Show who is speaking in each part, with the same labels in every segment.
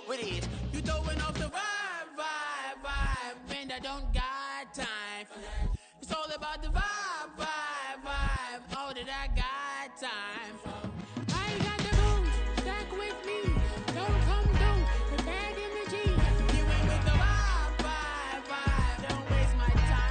Speaker 1: with it. You throwing off the vibe, and I don't got time for that. It's all about the vibe. All that I got time for. I ain't got the booze, stack with me. Don't come through with bad energy. You ain't with the vibe. Don't waste my time.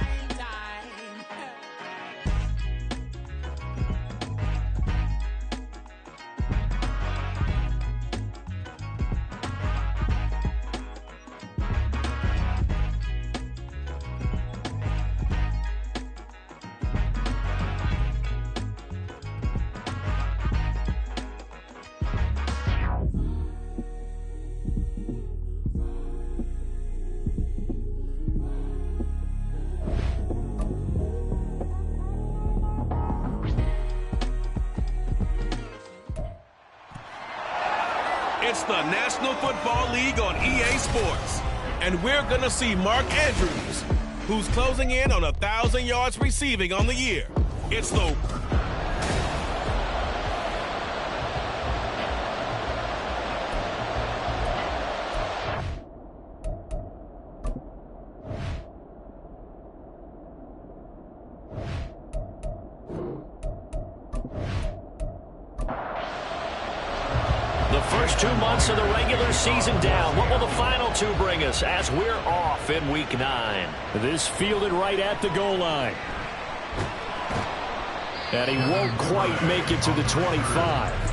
Speaker 2: It's the National Football League on EA Sports. And we're going to see Mark Andrews, who's closing in on 1,000 yards receiving on the year. It's the...
Speaker 3: First 2 months of the regular season down. What will the final two bring us as we're off in Week 9?
Speaker 4: This fielded right at the goal line. And he won't quite make it to the 25.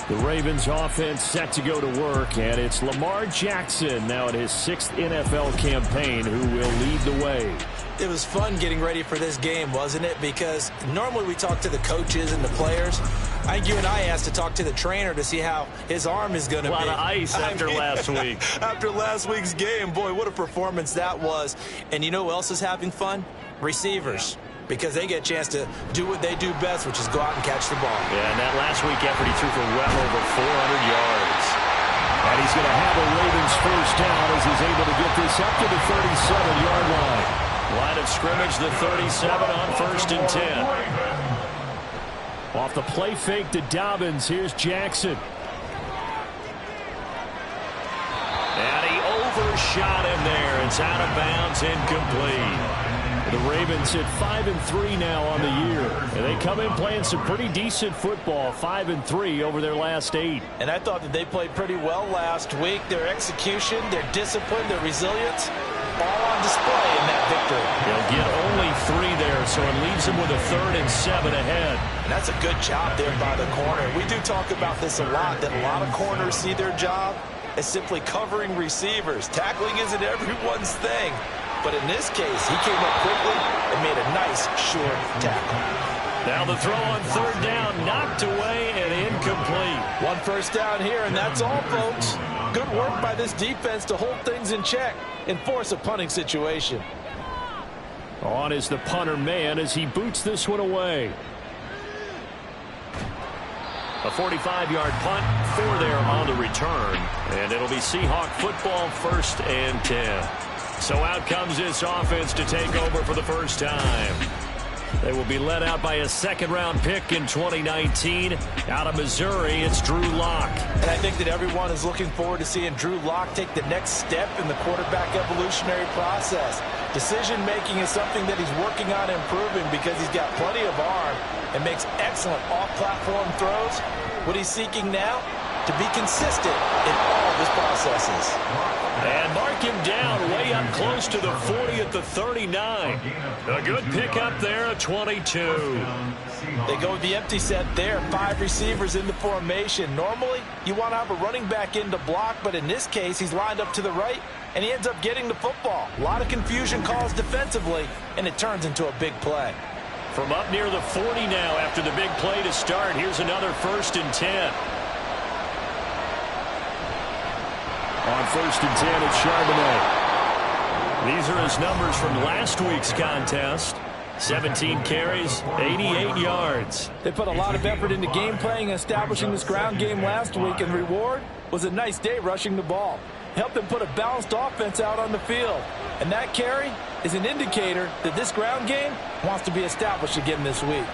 Speaker 4: The Ravens offense set to go to work, and it's Lamar Jackson now in his 6th NFL campaign who will lead the way.
Speaker 5: It was fun getting ready for this game, wasn't it? Because normally we talk to the coaches and the players. I think you and I asked to talk to the trainer to see how his arm is going to be.
Speaker 3: A lot of ice after last week.
Speaker 5: After last week's game, boy, what a performance that was. And you know who else is having fun? Receivers. Because they get a chance to do what they do best, which is go out and catch the ball.
Speaker 3: Yeah, and that last week effort, he threw for well over 400 yards.
Speaker 4: And he's going to have a Ravens first down as he's able to get this up to the 37-yard line.
Speaker 3: Line of scrimmage, the 37 on 1st and 10.
Speaker 4: Off the play fake to Dobbins, here's Jackson.
Speaker 3: And he overshot him there. It's out of bounds, incomplete.
Speaker 4: The Ravens hit 5-3 now on the year. And they come in playing some pretty decent football, 5-3 over their last 8.
Speaker 5: And I thought that they played pretty well last week. Their execution, their discipline, their resilience, all on display in that victory.
Speaker 3: They'll get only 3 there, so it leaves them with a 3rd and 7 ahead.
Speaker 5: And that's a good job there by the corner. We do talk about this a lot, that a lot of corners see their job as simply covering receivers. Tackling isn't everyone's thing. But in this case, he came up quickly and made a nice, short tackle.
Speaker 3: Now the throw on 3rd down, knocked away and incomplete.
Speaker 5: 1 first down here, and that's all, folks. Good work by this defense to hold things in check and force a punting situation.
Speaker 4: On is the punter man as he boots this one away.
Speaker 3: A 45-yard punt, 4 there on the return. And it'll be Seahawk football, 1st and 10. So out comes this offense to take over for the first time. They will be led out by a 2nd-round pick in 2019. Out of Missouri, it's Drew Lock.
Speaker 5: And I think that everyone is looking forward to seeing Drew Lock take the next step in the quarterback evolutionary process. Decision-making is something that he's working on improving because he's got plenty of arm and makes excellent off-platform throws. What he's seeking now? To be consistent in all of his processes.
Speaker 3: And mark him down way up close to the 40 at the 39. A good pickup there at 22.
Speaker 5: They go with the empty set there. 5 receivers in the formation. Normally, you want to have a running back in to block, but in this case, he's lined up to the right, and he ends up getting the football. A lot of confusion caused defensively, and it turns into a big play.
Speaker 3: From up near the 40 now after the big play to start, here's another 1st and 10.
Speaker 4: On 1st and 10, it's Charbonnet.
Speaker 3: These are his numbers from last week's contest. 17 carries, 88 yards.
Speaker 5: They put a lot of effort into game playing and establishing this ground game last week, and the reward was a nice day rushing the ball. Helped them put a balanced offense out on the field. And that carry is an indicator that this ground game wants to be established again this week.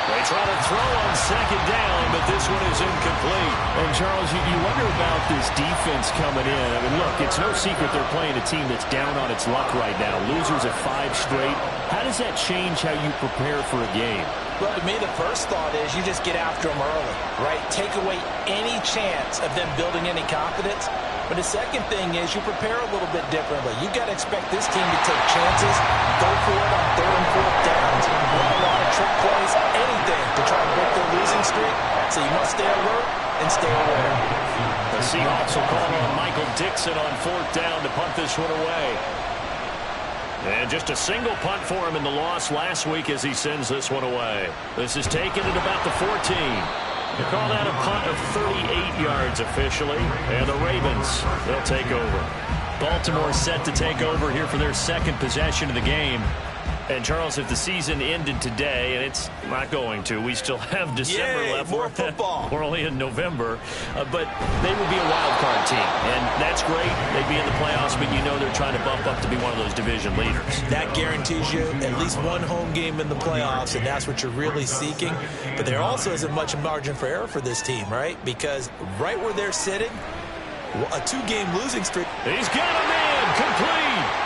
Speaker 3: They They try to throw on second down, but this one is incomplete.
Speaker 4: And, Charles, you wonder about this defense coming in. I mean, look, it's no secret they're playing a team that's down on its luck right now. Losers at 5 straight. How does that change how you prepare for a game?
Speaker 5: Well, to me, the first thought is you just get after them early, right? Take away any chance of them building any confidence. But the second thing is you prepare a little bit differently. You've got to expect this team to take chances, go for it on 3rd and 4th downs, run a lot of trick plays, anything to try to break their losing streak. So you must stay alert and stay aware.
Speaker 3: The Seahawks will call on Michael Dixon on 4th down to punt this one away. And just a single punt for him in the loss last week as he sends this one away. This is taken at about the 14. They call that a punt of 38 yards officially. And the Ravens, they'll take over. Baltimore set to take over here for their second possession of the game. And, Charles, if the season ended today, and it's not going to, we still have December left.
Speaker 5: More football.
Speaker 3: We're only in November. But they would be a wild card team. And that's great. They'd be in the playoffs, but you know they're trying to bump up to be one of those division leaders.
Speaker 5: That guarantees you at least one home game in the playoffs, and that's what you're really seeking. But there also isn't much margin for error for this team, right? Because right where they're sitting, a 2-game losing streak.
Speaker 3: He's got him in. Complete.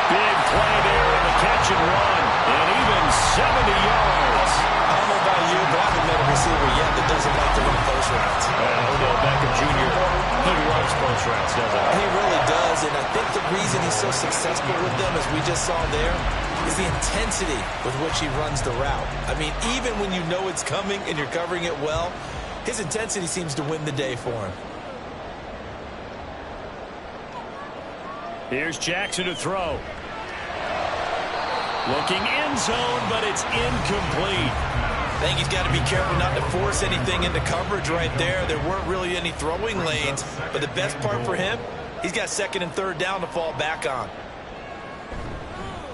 Speaker 3: Big play there in the catch and run, and even 70 yards.
Speaker 5: I don't know about you, but I haven't met a receiver yet that doesn't like to run post routes.
Speaker 3: Odell Beckham Jr., he loves post routes, doesn't he?
Speaker 5: He really does, and I think the reason he's so successful with them, as we just saw there, is the intensity with which he runs the route. I mean, even when you know it's coming and you're covering it well, his intensity seems to win the day for him.
Speaker 3: Here's Jackson to throw. Looking end zone, but it's incomplete.
Speaker 5: I think he's got to be careful not to force anything into coverage right there. There weren't really any throwing lanes, but the best part for him, he's got 2nd and 3rd down to fall back on.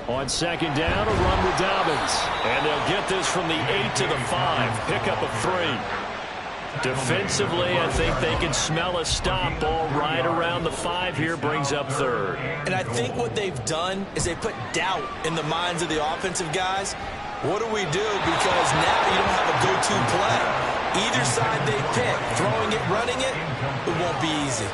Speaker 4: On 2nd down, a run with Dobbins.
Speaker 3: And they'll get this from the 8 to the 5. Pickup of 3. Defensively, I think they can smell a stop. Ball right around the 5 here, brings up 3rd.
Speaker 5: And I think what they've done is they put doubt in the minds of the offensive guys. What do we do? Because now you don't have a go-to play. Either side they pick, throwing it, running it, it won't be easy.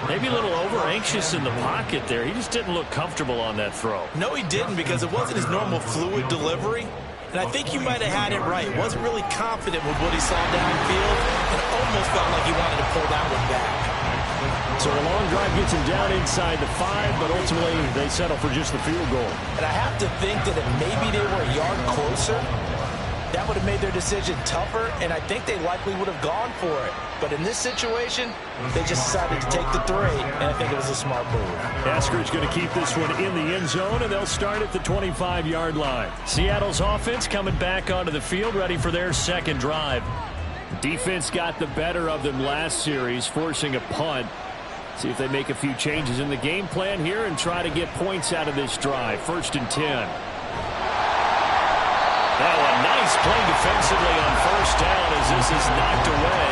Speaker 3: Maybe a little over-anxious in the pocket there. He just didn't look comfortable on that throw.
Speaker 5: No, he didn't, because it wasn't his normal fluid delivery. And I think you might have had it right. Wasn't really confident with what he saw downfield, and almost felt like he wanted to pull that one back.
Speaker 4: So a long drive gets him down inside the 5, but ultimately they settle for just the field goal.
Speaker 5: And I have to think that if maybe they were a yard closer, that would have made their decision tougher, and I think they likely would have gone for it. But in this situation, they just decided to take the 3, and I think it was a smart move.
Speaker 4: Eskridge going to keep this one in the end zone, and they'll start at the 25-yard line. Seattle's offense coming back onto the field, ready for their second drive. Defense got the better of them last series, forcing a punt. See if they make a few changes in the game plan here and try to get points out of this drive. 1st and 10.
Speaker 3: Now a nice play defensively on 1st down as this is knocked away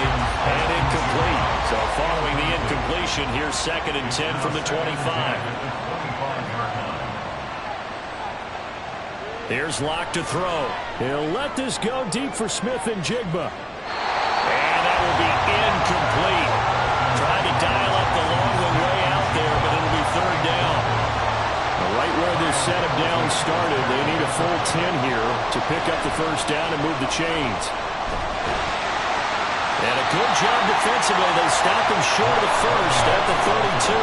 Speaker 3: and incomplete. So following the incompletion, here's 2nd and 10 from the 25. Here's Locke to throw.
Speaker 4: He'll let this go deep for Smith and Jigba.
Speaker 3: And that will be incomplete. Trying to dial up the long one way out there, but it'll be 3rd down.
Speaker 4: Right where this setup down started, they need a full 10 here to pick up the 1st down and move the chains.
Speaker 3: And a good job defensively. They stop him short of the 1st at the 32.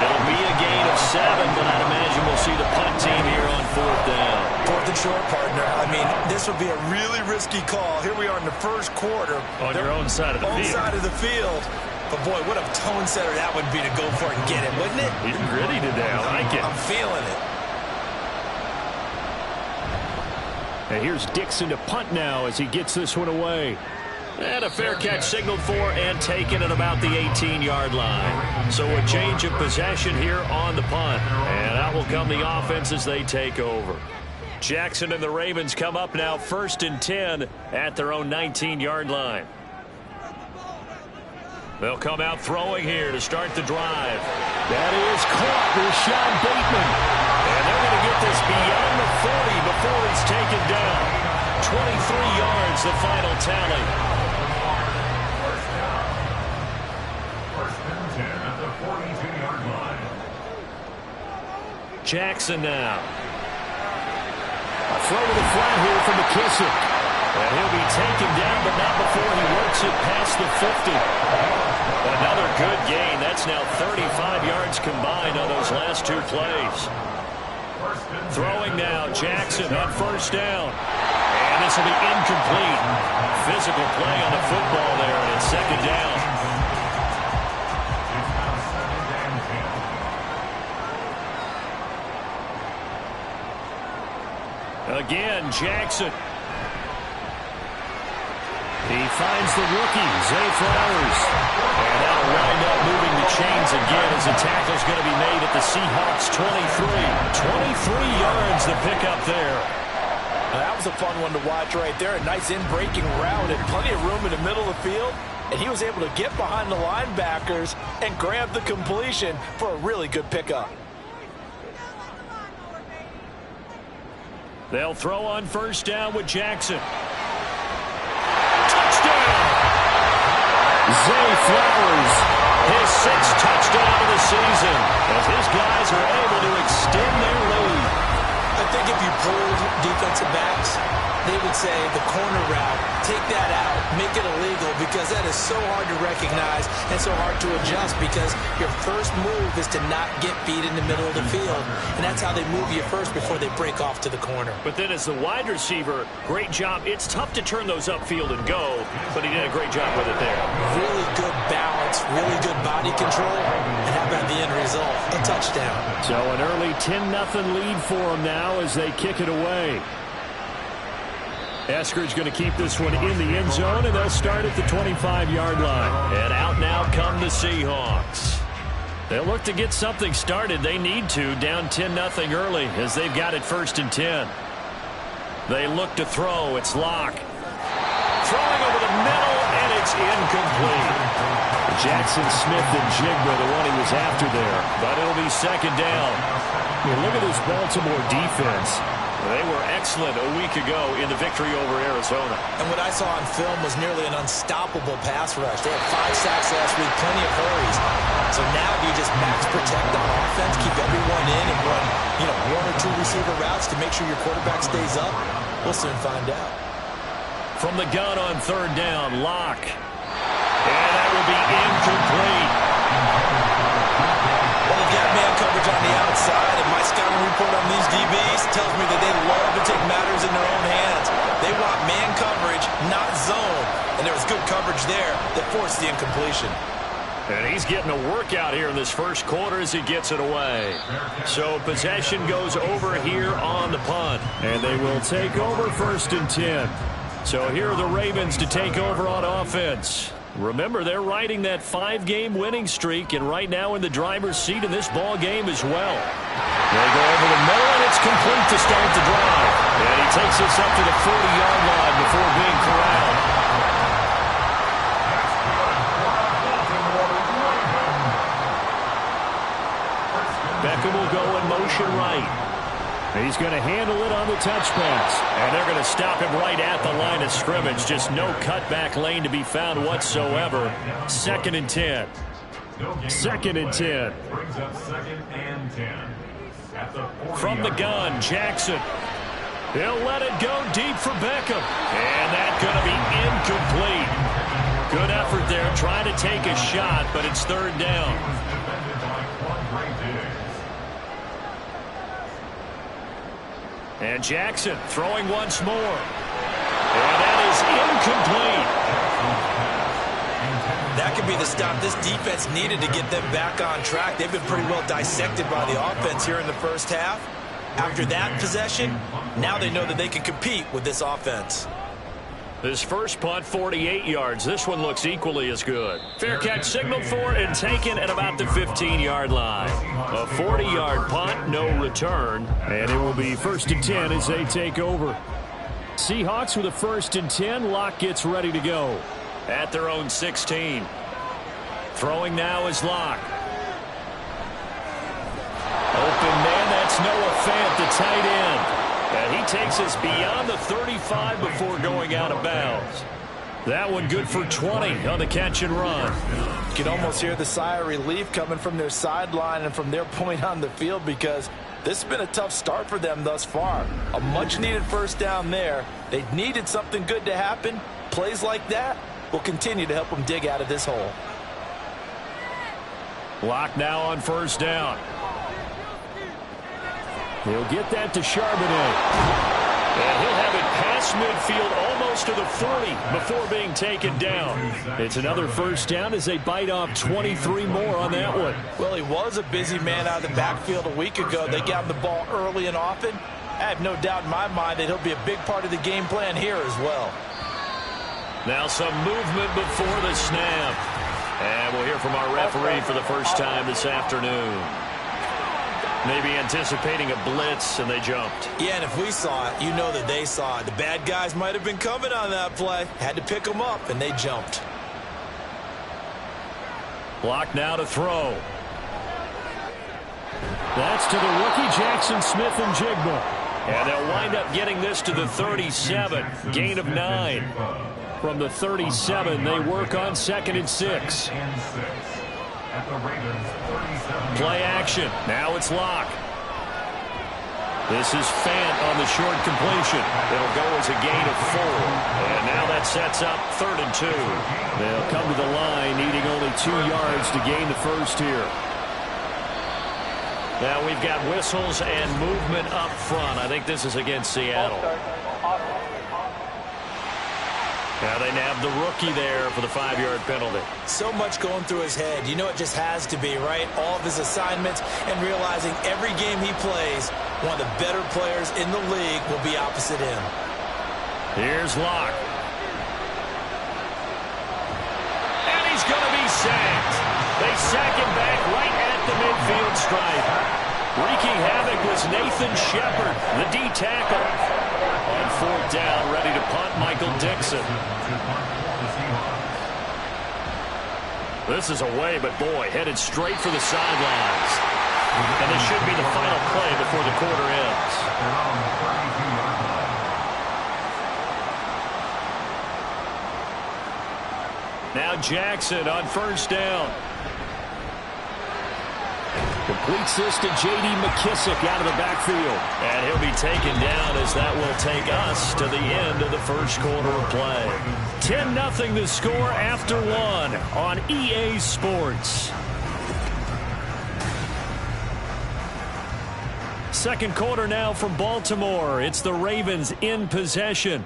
Speaker 3: It'll be a gain of 7, but I'd imagine we'll see the punt team here on 4th down.
Speaker 5: 4th and short, partner. I mean, this would be a really risky call. Here we are in the 1st quarter.
Speaker 3: On your own side of the field.
Speaker 5: Own side of the field. But, boy, what a tone setter that would be to go for it and get it, wouldn't it?
Speaker 3: He's gritty today. I like it.
Speaker 5: I'm feeling it.
Speaker 4: And here's Dixon to punt now as he gets this one away.
Speaker 3: And a fair catch signaled for and taken at about the 18-yard line. So a change of possession here on the punt. And out will come the offense as they take over. Jackson and the Ravens come up now 1st and 10 at their own 19-yard line. They'll come out throwing here to start the drive.
Speaker 4: That is caught. There's Sean Bateman.
Speaker 3: And they're going to get this beyond the 40 before he's taken down. 23 yards, the final tally. Jackson now.
Speaker 4: A throw to the flat here from McKissick.
Speaker 3: And he'll be taken down, but not before he works it past the 50. Another good gain. That's now 35 yards combined on those last two plays. Throwing now, Jackson on first down. And this will be incomplete. Physical play on the football there, and it's second down. Again, Jackson.
Speaker 4: He finds the rookie, Zay Flowers.
Speaker 3: And that'll wind up moving the chains again as the tackle's going to be made at the Seahawks 23. 23 yards to pick up there.
Speaker 5: That was a fun one to watch right there. A nice in-breaking route and plenty of room in the middle of the field. And he was able to get behind the linebackers and grab the completion for a really good pickup.
Speaker 3: They'll throw on first down with Jackson. Touchdown!
Speaker 4: Zay Flowers.
Speaker 3: His sixth touchdown of the season as his guys are able to extend their lead.
Speaker 5: I think if you pulled defensive backs, they would say the corner route, take that out, make it illegal, because that is so hard to recognize and so hard to adjust, because your first move is to not get beat in the middle of the field. And that's how they move you first before they break off to the corner.
Speaker 3: But then as the wide receiver, great job. It's tough to turn those upfield and go, but he did a great job with it there.
Speaker 5: Really good balance, really good body control, and how about the end result? A touchdown.
Speaker 4: So an early 10-0 lead for them now as they kick it away. Esker's going to keep this one in the end zone, and they'll start at the 25-yard line.
Speaker 3: And out now come the Seahawks. They'll look to get something started. They need to, down 10-0 early as they've got it 1st and 10. They look to throw. It's Locke. Throwing over the middle, and it's incomplete.
Speaker 4: Jackson Smith and Jigba, the one he was after there.
Speaker 3: But it'll be second down.
Speaker 4: I mean, look at this Baltimore defense.
Speaker 3: They were excellent a week ago in the victory over Arizona.
Speaker 5: And what I saw on film was nearly an unstoppable pass rush. They had 5 sacks last week, plenty of hurries. So now do you just max protect on offense, keep everyone in, and run, 1 or 2 receiver routes to make sure your quarterback stays up? We'll soon find out.
Speaker 3: From the gun on third down, Locke. And that will be incomplete.
Speaker 5: Well, they've got man coverage on the outside, and my scouting report on these DBs tells me that they love to take matters in their own hands. They want man coverage, not zone. And there was good coverage there that forced the incompletion.
Speaker 3: And he's getting a workout here in this first quarter as he gets it away. So possession goes over here on the punt.
Speaker 4: And they will take over 1st and 10.
Speaker 3: So here are the Ravens to take over on offense. Remember, they're riding that 5-game winning streak, and right now in the driver's seat in this ball game as well. They go over the middle, and it's complete to start the drive. And he takes us up to the 40-yard line before being corralled.
Speaker 4: Beckham will go in motion right. He's going to handle it on the touch pass.
Speaker 3: And they're going to stop him right at the line of scrimmage. Just no cutback lane to be found whatsoever. 2nd and 10.
Speaker 4: 2nd and 10.
Speaker 3: From the gun, Jackson. He'll let it go deep for Beckham. And that's going to be incomplete. Good effort there, trying to take a shot, but it's 3rd down. And Jackson throwing once more. And that is incomplete.
Speaker 5: That could be the stop this defense needed to get them back on track. They've been pretty well dissected by the offense here in the first half. After that possession, now they know that they can compete with this offense.
Speaker 3: This first punt, 48 yards. This one looks equally as good. Fair catch signaled for and taken at about the 15-yard line. A 40-yard punt, no return.
Speaker 4: And it will be 1st and 10 as they take over. Seahawks with a 1st and 10. Locke gets ready to go.
Speaker 3: At their own 16. Throwing now is Locke. Open man, that's It's Noah Fant, the tight end. And he takes us beyond the 35 before going out of bounds. That one good for 20 on the catch and run.
Speaker 5: You can almost hear the sigh of relief coming from their sideline and from their point on the field, because this has been a tough start for them thus far. A much-needed first down there. They needed something good to happen. Plays like that will continue to help them dig out of this hole.
Speaker 3: Lock now on first down.
Speaker 4: He'll get that to Charbonnet.
Speaker 3: And he'll have it past midfield almost to the 40 before being taken down.
Speaker 4: It's another first down as they bite off 23 more on that one.
Speaker 5: Well, he was a busy man out of the backfield a week ago. They got him the ball early and often. I have no doubt in my mind that he'll be a big part of the game plan here as well.
Speaker 3: Now some movement before the snap. And we'll hear from our referee for the first time this afternoon. Maybe anticipating a blitz, and they jumped.
Speaker 5: Yeah, and if we saw it, you know that they saw it. The bad guys might have been coming on that play. Had to pick them up, and they jumped.
Speaker 3: Block now to throw.
Speaker 4: That's to the rookie, Jackson Smith-Njigba.
Speaker 3: And they'll wind up getting this to the 37. Gain of 9.
Speaker 4: From the 37, they work on 2nd and 6.
Speaker 3: Play action. Now it's Locke. This is Fant on the short completion. It'll go as a gain of 4. And now that sets up 3rd and 2.
Speaker 4: They'll come to the line needing only 2 yards to gain the first here.
Speaker 3: Now we've got whistles and movement up front. I think this is against Seattle. Now they nab the rookie there for the 5-yard penalty.
Speaker 5: So much going through his head. You know it just has to be, right? All of his assignments and realizing every game he plays, one of the better players in the league will be opposite him.
Speaker 3: Here's Locke. And he's going to be sacked. They sack him back right at the midfield stripe. Wreaking havoc was Nathan Shepard, the D tackle. On 4th down, ready to punt, Michael Dixon. This is away, but boy, headed straight for the sidelines. And this should be the final play before the quarter ends. Now Jackson on first down.
Speaker 4: Completes this to J.D. McKissick out of the backfield.
Speaker 3: And he'll be taken down as that will take us to the end of the first quarter of play. 10-0 the score after 1 on EA Sports. Second quarter now from Baltimore. It's the Ravens in possession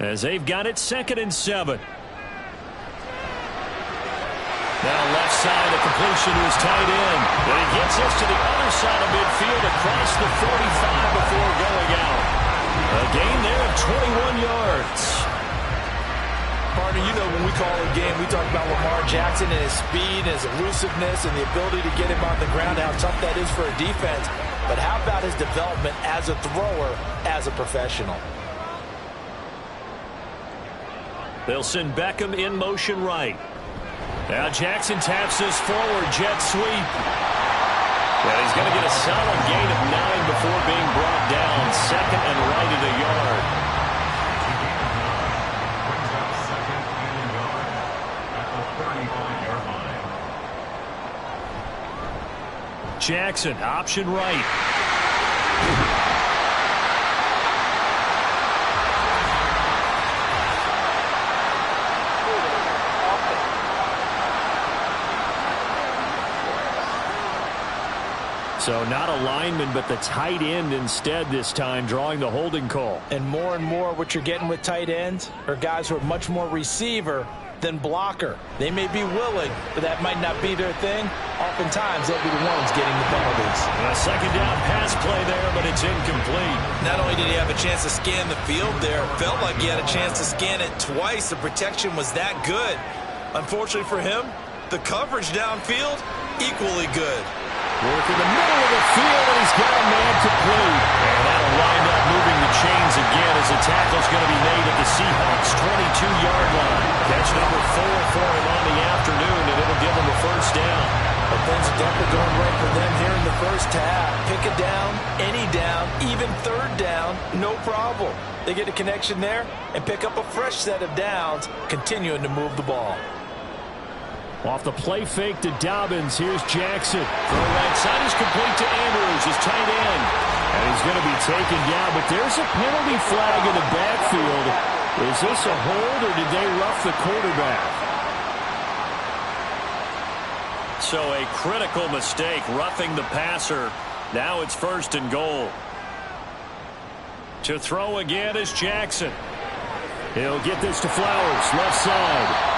Speaker 3: as they've got it 2nd and 7. Now left side, a completion to his tight end. And he gets us to the other side of midfield across the 45 before going out. A gain there of 21 yards.
Speaker 5: Partner, you know when we call a game, we talk about Lamar Jackson and his speed and his elusiveness and the ability to get him on the ground, how tough that is for a defense. But how about his development as a thrower, as a professional?
Speaker 3: They'll send Beckham in motion right. Now Jackson taps this forward, jet sweep. And he's going to get a solid gain of 9 before being brought down. 2nd and right at a yard. Jackson, option right. So not a lineman, but the tight end instead this time, drawing the holding call.
Speaker 5: And more what you're getting with tight ends are guys who are much more receiver than blocker. They may be willing, but that might not be their thing. Oftentimes, they'll be the ones getting the penalties.
Speaker 3: A 2nd down pass play there, but it's incomplete.
Speaker 5: Not only did he have a chance to scan the field there, felt like he had a chance to scan it twice. The protection was that good. Unfortunately for him, the coverage downfield, equally good.
Speaker 4: Work in the middle of the field, and he's got a man complete.
Speaker 3: And that'll wind up moving the chains again as the tackle's going to be made at the Seahawks' 22-yard line. Catch number 4 for him on the afternoon, and it'll give him a first down.
Speaker 5: But things are definitely going right for them here in the first half. Pick a down, any down, even third down, no problem. They get a connection there and pick up a fresh set of downs, continuing to move the ball.
Speaker 4: Off the play fake to Dobbins. Here's Jackson. Throw right side is complete to Andrews, his tight end. And he's going to be taken down, but there's a penalty flag in the backfield. Is this a hold, or did they rough the quarterback?
Speaker 3: So a critical mistake, roughing the passer. Now it's 1st and goal. To throw again is Jackson.
Speaker 4: He'll get this to Flowers, left side.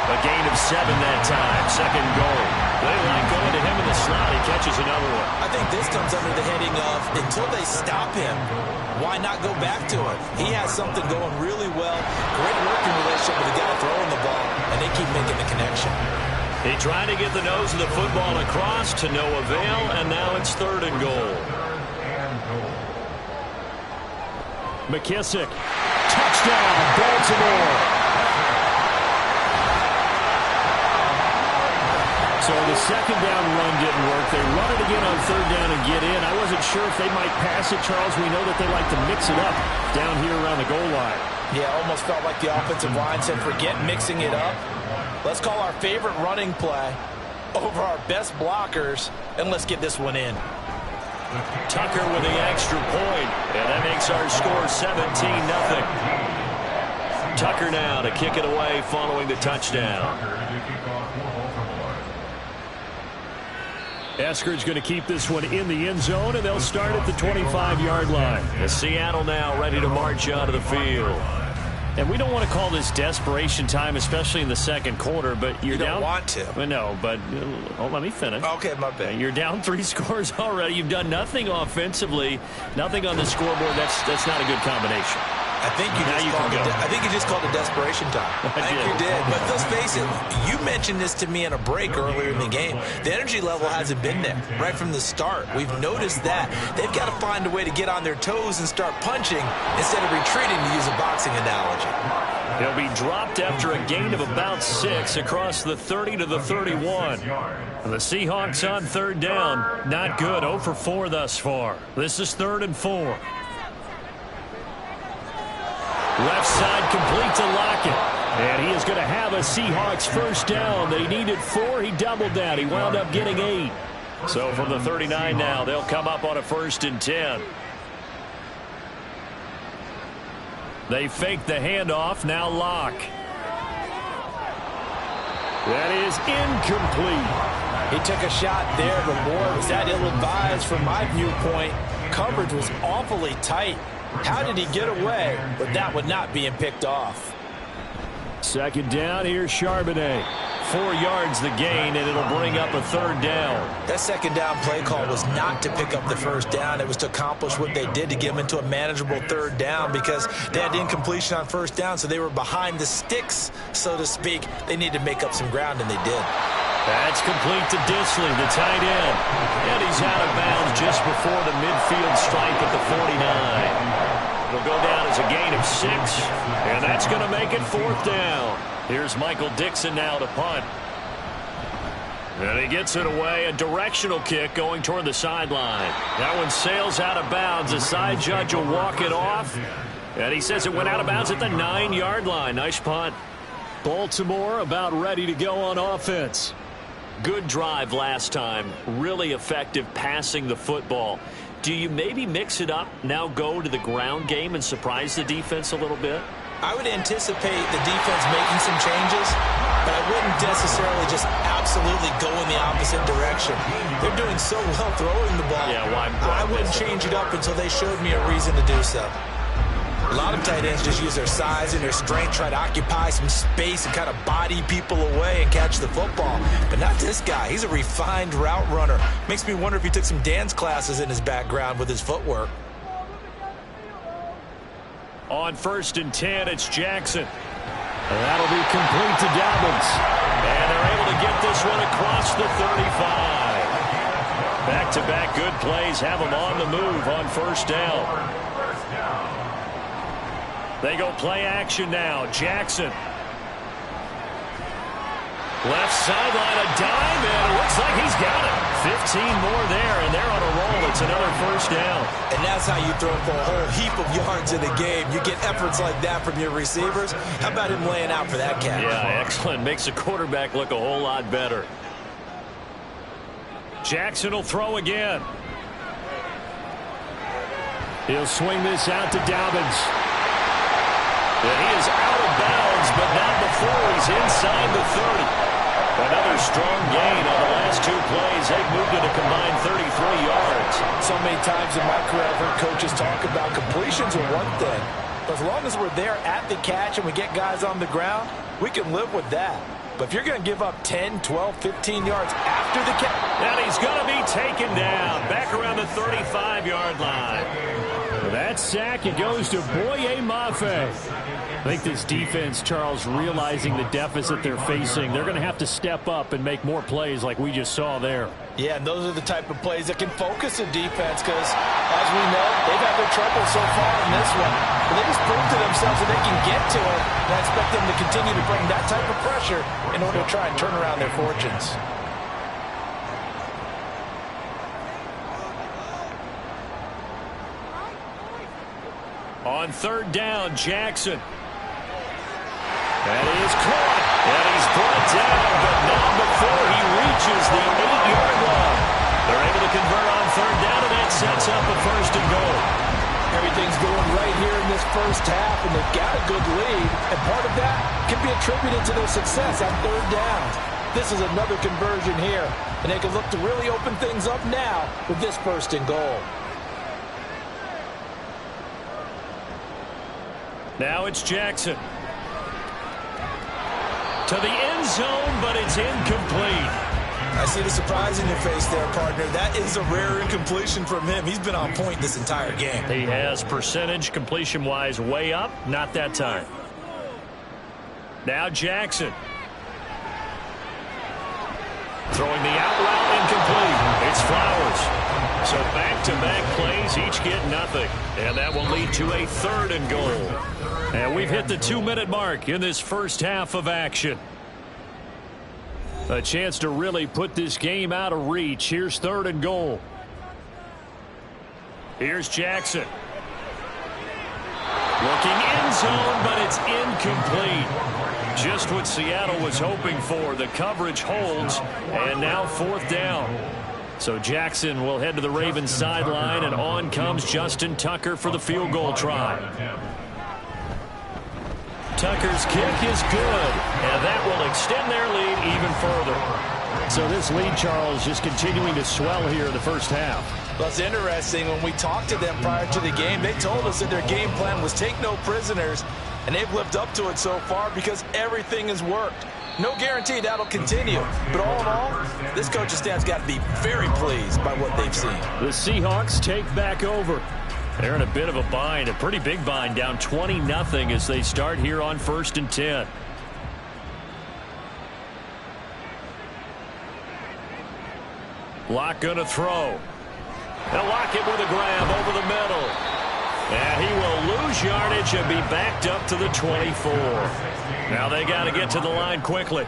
Speaker 3: A gain of 7 that time, 2nd goal. They like going to him in the slot. He catches another one.
Speaker 5: I think this comes under the heading of, until they stop him, why not go back to him? He has something going really well. Great working relationship with the guy throwing the ball, and they keep making the connection.
Speaker 3: He tried to get the nose of the football across to no avail, and now it's 3rd and goal.
Speaker 4: McKissick. Touchdown, Baltimore. So the 2nd down run didn't work. They run it again on 3rd down and get in. I wasn't sure if they might pass it, Charles. We know that they like to mix it up down here around the goal line.
Speaker 5: Yeah, almost felt like the offensive line said, forget mixing it up. Let's call our favorite running play over our best blockers, and let's get this one in.
Speaker 3: Tucker with the extra point, and that makes our score 17-0. Tucker now to kick it away following the touchdown.
Speaker 4: Eskridge going to keep this one in the end zone, and they'll start at the 25-yard line.
Speaker 3: Seattle now ready to march out of the field.
Speaker 4: And we don't want to call this desperation time, especially in the 2nd quarter, but you're down.
Speaker 5: You don't want to.
Speaker 4: No, but let me finish.
Speaker 5: Okay, my bad.
Speaker 4: You're down 3 scores already. You've done nothing offensively, nothing on the scoreboard. That's not a good combination.
Speaker 5: I think you just called it desperation time. I think you did. But let's face it, you mentioned this to me in a break earlier in the game. The energy level hasn't been there right from the start. We've noticed that. They've got to find a way to get on their toes and start punching instead of retreating, to use a boxing analogy.
Speaker 3: He'll be dropped after a gain of about 6 across the 30 to the 31.
Speaker 4: The Seahawks on 3rd down. Not good. 0 for 4 thus far. This is 3rd and 4. Left side complete to Lockett. And he is going to have a Seahawks 1st down. They needed 4. He doubled that. He wound up getting 8.
Speaker 3: So from the 39 now, they'll come up on a 1st and 10.
Speaker 4: They fake the handoff. Now Locke. That is incomplete.
Speaker 5: He took a shot there, but boy, was that ill-advised from my viewpoint. Coverage was awfully tight. How did he get away with that one not being picked off?
Speaker 4: 2nd down, here's Charbonnet. 4 yards the gain, and it'll bring up a 3rd down.
Speaker 5: That 2nd down play call was not to pick up the 1st down. It was to accomplish what they did, to get them into a manageable 3rd down, because they had incompletion on 1st down, so they were behind the sticks, so to speak. They needed to make up some ground, and they did.
Speaker 3: That's complete to Disley, the tight end. And he's out of bounds just before the midfield stripe at the 49. It'll go down as a gain of 6, and that's going to make it 4th down. Here's Michael Dixon now to punt. And he gets it away, a directional kick going toward the sideline. That one sails out of bounds. The side judge will walk it off, and he says it went out of bounds at the 9-yard line. Nice punt.
Speaker 4: Baltimore about ready to go on offense.
Speaker 3: Good drive last time. Really effective passing the football. Do you maybe mix it up, now go to the ground game and surprise the defense a little bit?
Speaker 5: I would anticipate the defense making some changes, but I wouldn't necessarily just absolutely go in the opposite direction. They're doing so well throwing the ball.
Speaker 3: Yeah,
Speaker 5: I wouldn't change it up until they showed me a reason to do so. A lot of tight ends just use their size and their strength, try to occupy some space and kind of body people away and catch the football. But not this guy. He's a refined route runner. Makes me wonder if he took some dance classes in his background with his footwork.
Speaker 4: On 1st and 10, it's Jackson. And that'll be complete to Dobbins.
Speaker 3: And they're able to get this one across the 35. Back-to-back good plays have them on the move on 1st down.
Speaker 4: They go play action now. Jackson.
Speaker 3: Left sideline, a dime, and it looks like he's got it. 15 more there, and they're on a roll. It's another first down.
Speaker 5: And that's how you throw for a whole heap of yards in a game. You get efforts like that from your receivers. How about him laying out for that catch?
Speaker 3: Yeah, excellent. Makes the quarterback look a whole lot better. Jackson will throw again.
Speaker 4: He'll swing this out to Dobbins.
Speaker 3: And he is out of bounds, but not before he's inside the 30. Another strong gain on the last two plays. They've moved it a combined 33 yards.
Speaker 5: So many times in my career, I've heard coaches talk about completions are one thing. But as long as we're there at the catch and we get guys on the ground, we can live with that. But if you're going to give up 10, 12, 15 yards after the catch.
Speaker 3: And he's going to be taken down back around the 35-yard line.
Speaker 4: That sack, it goes to Boye Mafe. I think this defense, Charles, realizing the deficit they're facing, they're going to have to step up and make more plays like we just saw there.
Speaker 5: Yeah, and those are the type of plays that can focus a defense because, as we know, they've had their trouble so far in this one. But they just proved to themselves that they can get to it, and I expect them to continue to bring that type of pressure in order to try and turn around their fortunes.
Speaker 3: On third down, Jackson. That is caught. And he's brought down, but not before he reaches the 8-yard line. They're able to convert on third down, and that sets up a first and goal.
Speaker 5: Everything's going right here in this first half, and they've got a good lead. And part of that can be attributed to their success on third down. This is another conversion here, and they can look to really open things up now with this first and goal.
Speaker 3: Now it's Jackson. To the end zone, but it's incomplete.
Speaker 5: I see the surprise in your face there, partner. That is a rare incompletion from him. He's been on point this entire game.
Speaker 3: He has percentage completion-wise way up. Not that time. Now Jackson. Throwing the out route incomplete. It's Flowers. So back-to-back plays, each get nothing. And that will lead to a third and goal. And we've hit the 2-minute mark in this first half of action.
Speaker 4: A chance to really put this game out of reach. Here's third and goal.
Speaker 3: Here's Jackson. Looking end zone, but it's incomplete. Just what Seattle was hoping for. The coverage holds, and now fourth down. So Jackson will head to the Ravens sideline, and on comes Justin Tucker for the field goal try. Tucker's kick is good, and that will extend their lead even further.
Speaker 4: So this lead, Charles, just continuing to swell here in the first half.
Speaker 5: Well, it's interesting. When we talked to them prior to the game, they told us that their game plan was take no prisoners, and they've lived up to it so far because everything has worked. No guarantee that'll continue. But all in all, this coaching staff's got to be very pleased by what they've seen.
Speaker 4: The Seahawks take back over.
Speaker 3: They're in a bit of a bind, a pretty big bind, down 20-0 as they start here on 1st and 10. Locke going to throw. They'll lock it with a grab over the middle. And he will lose yardage and be backed up to the 24. Now they got to get to the line quickly.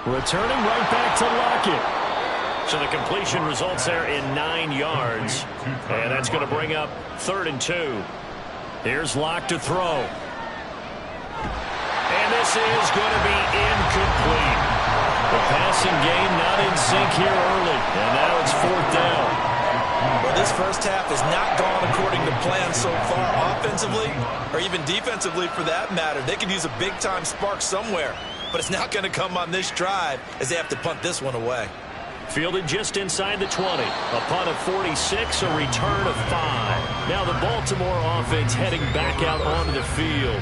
Speaker 4: Returning right back to Lockett.
Speaker 3: So the completion results there in 9 yards. And that's going to bring up 3rd and 2. Here's Locke to throw. And this is going to be incomplete. The passing game not in sync here early. And now it's 4th down.
Speaker 5: Well, this first half has not gone according to plan so far, offensively or even defensively for that matter. They could use a big-time spark somewhere, but it's not going to come on this drive as they have to punt this one away.
Speaker 3: Fielded just inside the 20. A punt of 46, a return of 5. Now the Baltimore offense heading back out onto the field.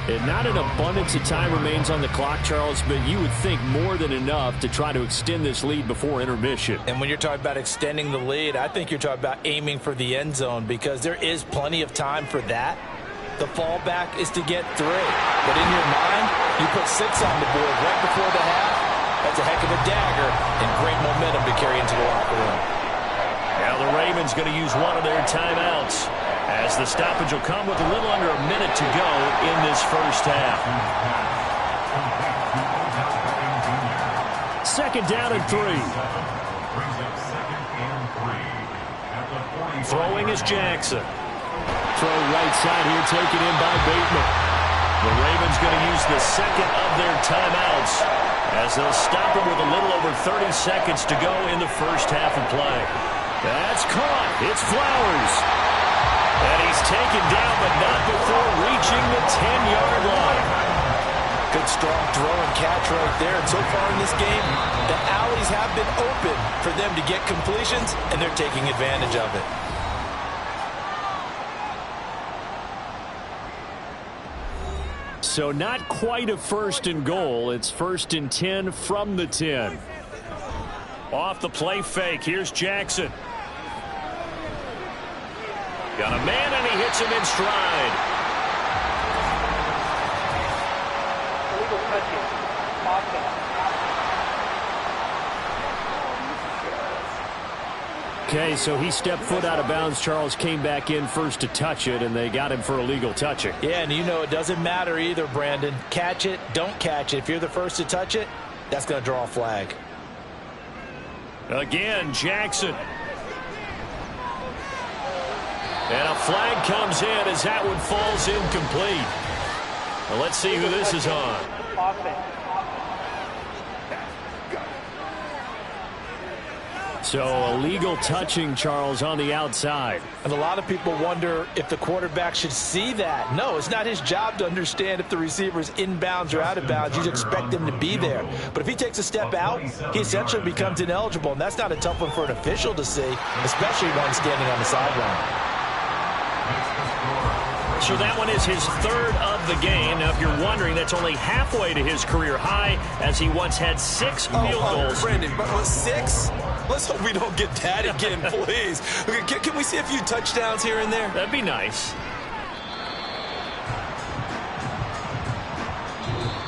Speaker 4: And not an abundance of time remains on the clock, Charles, but you would think more than enough to try to extend this lead before intermission.
Speaker 5: And when you're talking about extending the lead, I think you're talking about aiming for the end zone because there is plenty of time for that. The fallback is to get 3. But in your mind, you put 6 on the board right before the half. That's a heck of a dagger and great momentum to carry into the locker room.
Speaker 3: Now the Ravens going to use one of their timeouts, as the stoppage will come with a little under a minute to go in this first half.
Speaker 4: second down and 3.
Speaker 3: Throwing is Jackson.
Speaker 4: Throw right side here, taken in by Bateman.
Speaker 3: The Ravens going to use the second of their timeouts as they'll stop it with a little over 30 seconds to go in the first half of play.
Speaker 4: That's caught. It's Flowers.
Speaker 3: And he's taken down, but not before reaching the 10-yard line.
Speaker 5: Good, strong throw and catch right there. And so far in this game, the alleys have been open for them to get completions, and they're taking advantage of it.
Speaker 4: So not quite a first and goal. It's first and 10 from the 10.
Speaker 3: Off the play fake. Here's Jackson. Got a man, and he hits him in stride.
Speaker 4: Okay, so he stepped foot out of bounds. Charles came back in first to touch it, and they got him for illegal touching.
Speaker 5: Yeah, and you know it doesn't matter either, Brandon. Catch it, don't catch it. If you're the first to touch it, that's going to draw a flag.
Speaker 3: Again, Jackson. And a flag comes in as that one falls incomplete. Well, let's see who this is on.
Speaker 4: So illegal touching, Charles, on the outside.
Speaker 5: And a lot of people wonder if the quarterback should see that. No, it's not his job to understand if the receiver's inbounds or out of bounds. You expect him to be there. But if he takes a step out, he essentially becomes ineligible. And that's not a tough one for an official to see, especially one standing on the sideline.
Speaker 3: So that one is his third of the game. Now, if you're wondering, that's only halfway to his career high, as he once had 6 field goals.
Speaker 5: Brandon, but 6? Let's hope we don't get that again, please. Okay, can we see a few touchdowns here and there?
Speaker 3: That'd be nice.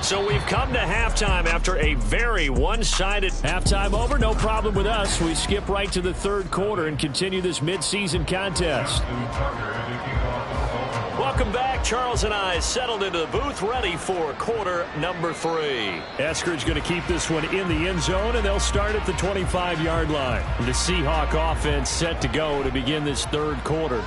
Speaker 3: So we've come to halftime after a very one-sided
Speaker 4: halftime over. No problem with us. We skip right to the third quarter and continue this midseason contest.
Speaker 3: Welcome back. Charles and I settled into the booth, ready for quarter number 3.
Speaker 4: Eskridge going to keep this one in the end zone, and they'll start at the 25-yard line. The Seahawk offense set to go to begin this third quarter.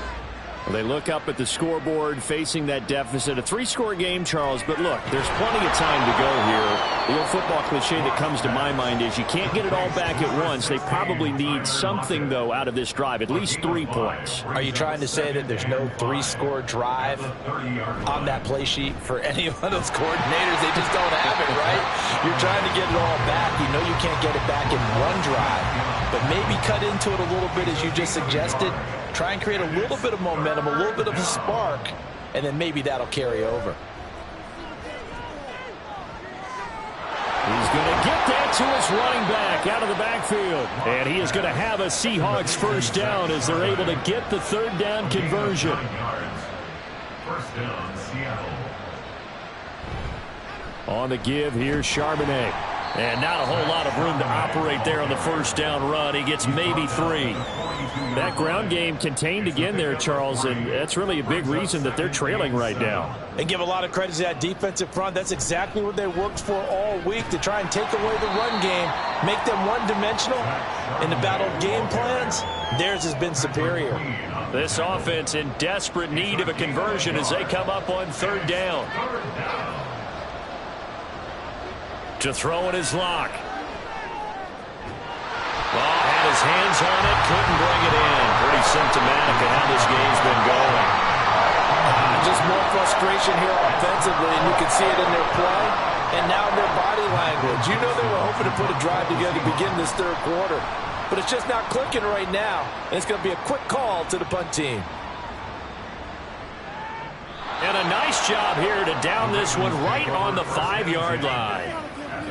Speaker 4: Well, they look up at the scoreboard facing that deficit. A 3-score game, Charles, but look, there's plenty of time to go here. The old football cliche that comes to my mind is you can't get it all back at once. They probably need something, though, out of this drive, at least 3 points.
Speaker 5: Are you trying to say that there's no 3-score drive on that play sheet for any of those coordinators? They just don't have it, right? You're trying to get it all back. You know you can't get it back in one drive, but maybe cut into it a little bit as you just suggested. Try and create a little bit of momentum, a little bit of a spark, and then maybe that'll carry over.
Speaker 4: He's going to get that to his running back out of the backfield. And he is going to have a Seahawks first down as they're able to get the third down conversion.
Speaker 6: First down, Seattle.
Speaker 4: On the give, here's Charbonnet.
Speaker 3: And not a whole lot of room to operate there on the first down run. He gets maybe 3.
Speaker 4: That ground game contained again there, Charles, and that's really a big reason that they're trailing right now.
Speaker 5: And give a lot of credit to that defensive front. That's exactly what they worked for all week, to try and take away the run game, make them one-dimensional. In the battle of game plans, theirs has been superior.
Speaker 3: This offense in desperate need of a conversion as they come up on third down. To throw in his lock. Well, had his hands on it, couldn't bring it in. Pretty symptomatic of how this game's been going.
Speaker 5: Just more frustration here offensively, and you can see it in their play and now in their body language. You know they were hoping to put a drive together to begin this third quarter, but it's just not clicking right now, and it's going to be a quick call to the punt team.
Speaker 3: And a nice job here to down this one right on the 5-yard line.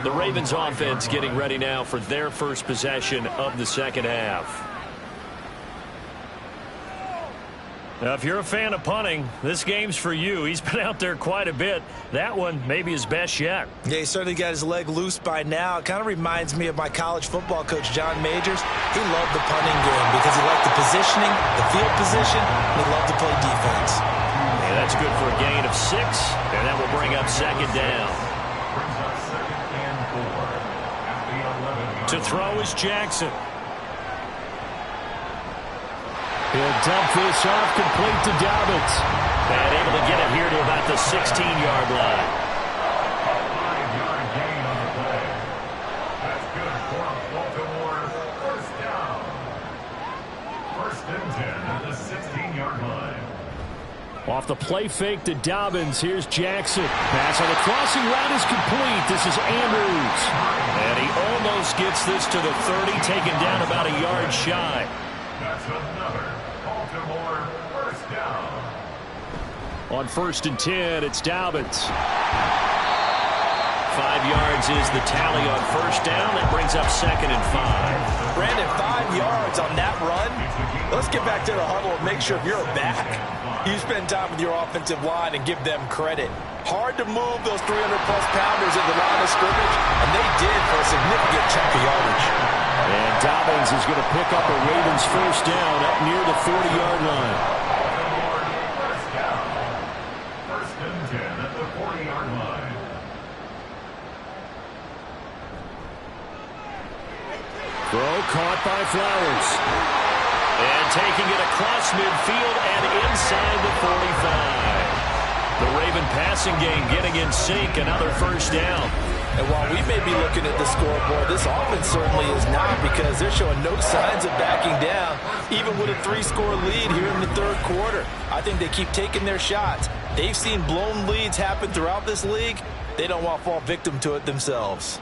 Speaker 3: The Ravens offense getting ready now for their first possession of the second half. Now, if you're a fan of punting, this game's for you. He's been out there quite a bit. That one maybe his best yet.
Speaker 5: Yeah, he certainly got his leg loose by now. It kind of reminds me of my college football coach, John Majors. He loved the punting game because he liked the positioning, the field position, and he loved to play defense.
Speaker 3: Yeah, that's good for a gain of 6, and that will bring up second down.
Speaker 6: Brings up second and 4 at the 11.
Speaker 3: To throw is Jackson.
Speaker 4: He'll dump this off, complete to Dobbins.
Speaker 3: And able to get it here to about the 16-yard line.
Speaker 6: A 5-yard gain on the play. That's good for Baltimore. First down. First and 10 at the 16-yard line.
Speaker 4: Off the play fake to Dobbins. Here's Jackson. Pass on the crossing route is complete. This is Andrews.
Speaker 3: And he almost gets this to the 30, taken down about a yard shy.
Speaker 6: That's another Baltimore first down.
Speaker 4: On 1st and 10, it's Dobbins.
Speaker 3: 5 yards is the tally on first down. That brings up 2nd and 5.
Speaker 5: Brandon, 5 yards on that run. Let's get back to the huddle and make sure you're back. You spend time with your offensive line and give them credit. Hard to move those 300-plus pounders at the line of scrimmage, and they did for a significant chunk of yardage.
Speaker 4: And Dobbins is going to pick up a Ravens first down up near the 40-yard line.
Speaker 6: Baltimore first down. First and 10 at the 40-yard line.
Speaker 4: Throw caught by Flowers.
Speaker 3: And taking it across midfield and inside the 45. The Raven passing game getting in sync, another first down.
Speaker 5: And while we may be looking at the scoreboard, this offense certainly is not, because they're showing no signs of backing down, even with a 3-score lead here in the third quarter. I think they keep taking their shots. They've seen blown leads happen throughout this league. They don't want to fall victim to it themselves.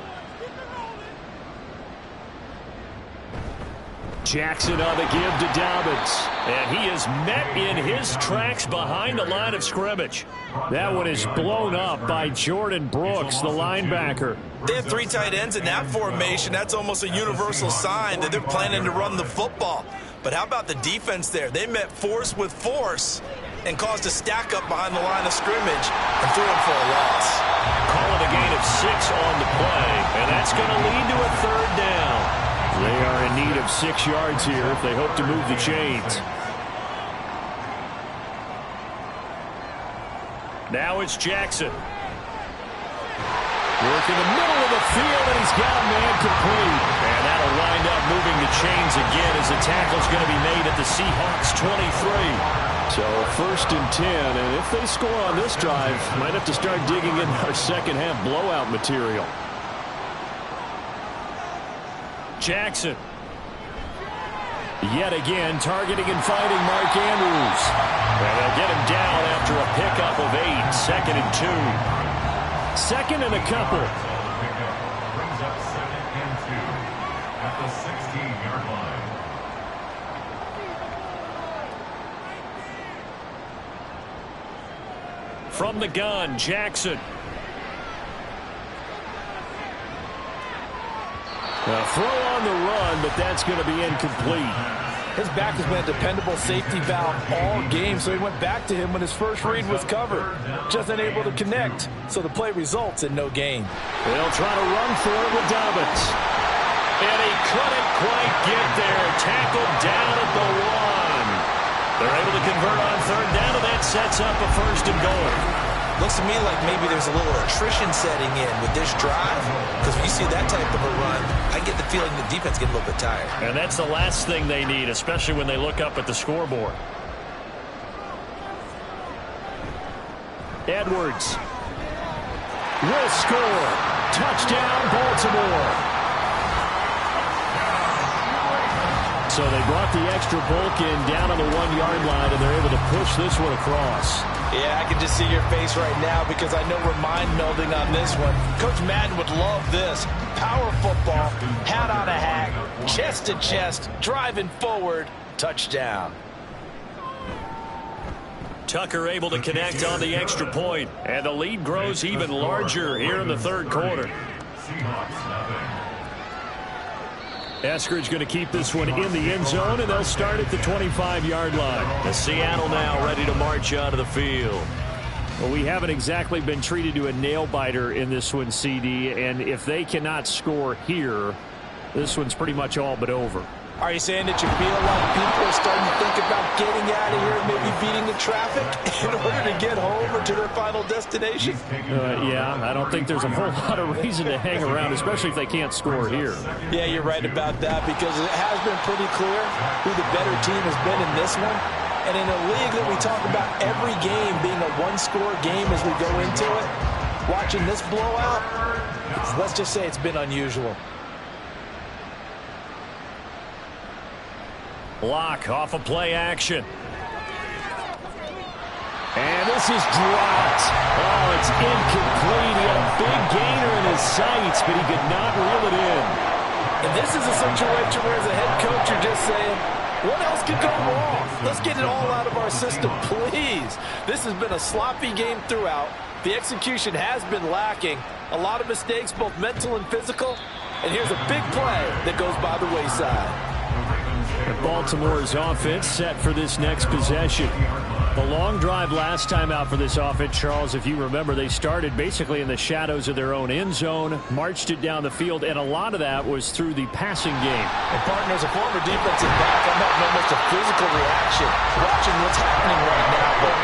Speaker 4: Jackson on the give to Dobbins.
Speaker 3: And he is met in his tracks behind the line of scrimmage.
Speaker 4: That one is blown up by Jordan Brooks, the linebacker.
Speaker 5: They have 3 tight ends in that formation. That's almost a universal sign that they're planning to run the football. But how about the defense there? They met force with force and caused a stack up behind the line of scrimmage and threw him for a loss.
Speaker 3: Call it a gain of 6 on the play, and that's going to lead to a third down.
Speaker 4: They are in need of 6 yards here if they hope to move the chains.
Speaker 3: Now it's Jackson.
Speaker 4: Work in the middle of the field, and he's got a man complete.
Speaker 3: And that'll wind up moving the chains again as the tackle's going to be made at the Seahawks 23.
Speaker 4: So 1st and 10, and if they score on this drive, might have to start digging in our second half blowout material.
Speaker 3: Jackson.
Speaker 4: Yet again, targeting and finding Mark Andrews.
Speaker 3: And they'll get him down after a pickup of 8, 2nd and 2.
Speaker 4: Second and a couple.
Speaker 6: Brings up 2nd and 2 at the 16-yard line.
Speaker 3: From the gun, Jackson.
Speaker 4: A throw on the run, but that's going to be incomplete.
Speaker 5: His back has been a dependable safety valve all game, so he went back to him when his first read was covered. Just unable to connect, so the play results in no gain.
Speaker 4: They'll try to run for it with Dobbins.
Speaker 3: And he couldn't quite get there. Tackled down at the 1. They're able to convert on third down, and that sets up a 1st and goal.
Speaker 5: Looks to me like maybe there's a little attrition setting in with this drive, because when you see that type of a run, I get the feeling the defense gets a little bit tired.
Speaker 3: And that's the last thing they need, especially when they look up at the scoreboard.
Speaker 4: Edwards will score. Touchdown, Baltimore. So they brought the extra bulk in down on the 1-yard line, and they're able to push this one across.
Speaker 5: Yeah, I can just see your face right now because I know we're mind-melding on this one. Coach Madden would love this. Power football, hat on a hat, chest to chest, driving forward, touchdown.
Speaker 3: Tucker able to connect on the extra point, and the lead grows even larger here in the third quarter.
Speaker 6: Seahawks nothing.
Speaker 4: Eskridge going to keep this one in the end zone, and they'll start at the 25-yard line.
Speaker 3: The Seattle now ready to march out of the field.
Speaker 4: Well, we haven't exactly been treated to a nail-biter in this one, CD, and if they cannot score here, this one's pretty much all but over.
Speaker 5: Are you saying that you feel like people are starting to think about getting out of here and maybe beating the traffic in order to get home or to their final destination?
Speaker 4: Yeah, I don't think there's a whole lot of reason to hang around, especially if they can't score here.
Speaker 5: Yeah, you're right about that, because it has been pretty clear who the better team has been in this one. And in a league that we talk about every game being a one-score game as we go into it, watching this blowout, let's just say it's been unusual.
Speaker 3: Block off of play action.
Speaker 4: And this is dropped. Oh, it's incomplete. He had a big gainer in his sights, but he could not reel it in.
Speaker 5: And this is a situation where, as a head coach, you're just saying, what else could go wrong? Let's get it all out of our system, please. This has been a sloppy game throughout. The execution has been lacking. A lot of mistakes, both mental and physical. And here's a big play that goes by the wayside.
Speaker 4: Baltimore's offense set for this next possession. The long drive last time out for this offense, Charles, if you remember, they started basically in the shadows of their own end zone, marched it down the field, and a lot of that was through the passing game.
Speaker 5: And partner, as a former defensive back, I'm having almost a physical reaction watching what's happening right now. But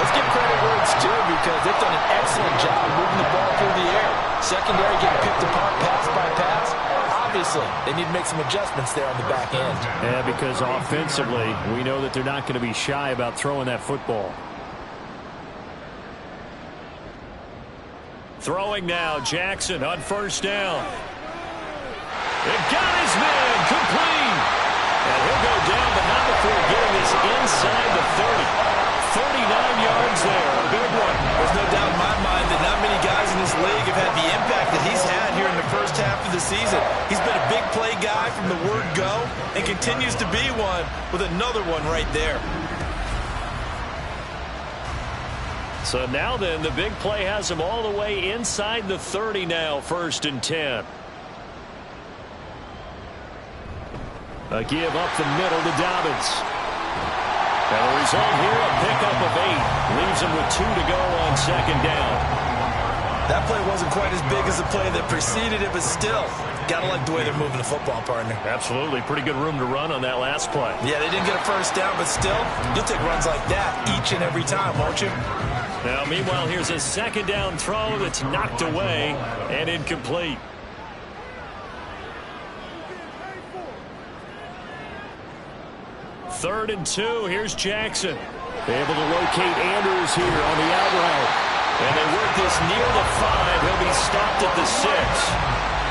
Speaker 5: let's give credit where it's due, because they've done an excellent job moving the ball through the air. Secondary getting picked apart pass by pass. Obviously, they need to make some adjustments there on the back end.
Speaker 4: Yeah, because offensively, we know that they're not going to be shy about throwing that football.
Speaker 3: Throwing now, Jackson on first down. It got his man, complete. And he'll go down, but not before getting this inside the 30. 39 yards there, a big one.
Speaker 5: There's no doubt in my mind that not many guys in this league have had the impact that he's had here in the first half of the season. He's been a big play guy from the word go and continues to be one with another one right there.
Speaker 3: So now then, the big play has him all the way inside the 30 now, 1st and 10. A give up the middle to Dobbins. And the result here, a pickup of 8. Leaves him with 2 to go on 2nd down.
Speaker 5: That play wasn't quite as big as the play that preceded it, but still, gotta like the way they're moving the football, partner.
Speaker 3: Absolutely. Pretty good room to run on that last play.
Speaker 5: Yeah, they didn't get a first down, but still, you'll take runs like that each and every time, won't you?
Speaker 3: Now, meanwhile, here's a 2nd down throw that's knocked away and incomplete. Third and 2. Here's Jackson.
Speaker 4: Able to locate Andrews here on the out route.
Speaker 3: And they work this near the 5. He'll be stopped at the 6.